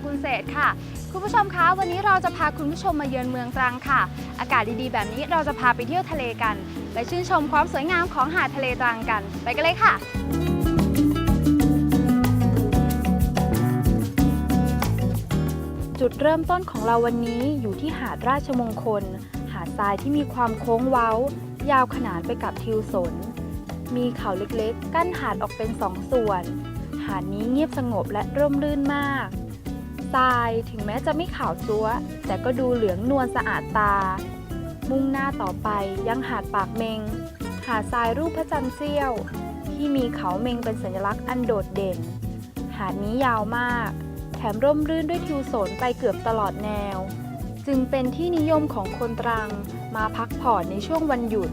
คุณเศษค่ะคุณผู้ชมคะวันนี้เราจะพาคุณผู้ชมมาเยือนเมืองตรังค่ะอากาศดีๆแบบนี้เราจะพาไปเที่ยวทะเลกันไปชื่นชมความสวยงามของหาดทะเลตรังกันไปกันเลยค่ะจุดเริ่มต้นของเราวันนี้อยู่ที่หาดราชมงคลหาดทรายที่มีความโค้งเว้ายาวขนานไปกับทิวสนมีเขาเล็กๆกั้นหาดออกเป็นสองส่วนหาดนี้เงียบสงบและร่มรื่นมากทรายถึงแม้จะไม่ขาวจั๊วแต่ก็ดูเหลืองนวลสะอาดตามุ่งหน้าต่อไปยังหาดปากเมงหาดทรายรูปพระจันทร์เสี้ยวที่มีเขาเมงเป็นสัญลักษณ์อันโดดเด่นหาดนี้ยาวมากแถมร่มรื่นด้วยทิวสนไปเกือบตลอดแนวจึงเป็นที่นิยมของคนตรังมาพักผ่อนในช่วงวันหยุด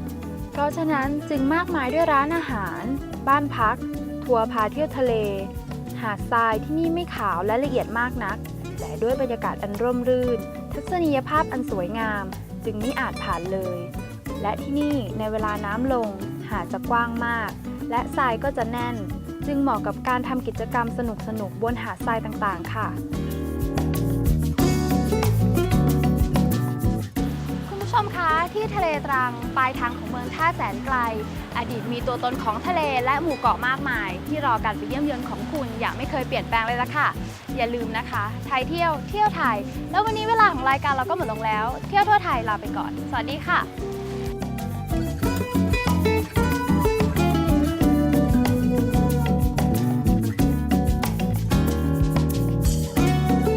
เพราะฉะนั้นจึงมากมายด้วยร้านอาหารบ้านพักทัวร์พาเที่ยวทะเลหาดทรายที่นี่ไม่ขาวและละเอียดมากนักแต่ด้วยบรรยากาศอันร่มรื่นทัศนียภาพอันสวยงามจึงไม่อาจผ่านเลยและที่นี่ในเวลาน้ำลงหาดจะกว้างมากและทรายก็จะแน่นจึงเหมาะกับการทำกิจกรรมสนุกๆบนหาดทรายต่างๆค่ะคุณผู้ชมคะที่ทะเลตรังปลายทางของเมืองท่าแสนไกลอดีตมีตัวตนของทะเลและหมู่เกาะมากมายที่รอการไปเยี่ยมเยือนของคุณอย่างไม่เคยเปลี่ยนแปลงเลยละค่ะอย่าลืมนะคะไทยเที่ยวไทยแล้ววันนี้เวลาของรายการเราก็หมดลงแล้วเที่ยวทั่วไทยลาไปก่อนสวัสดีค่ะ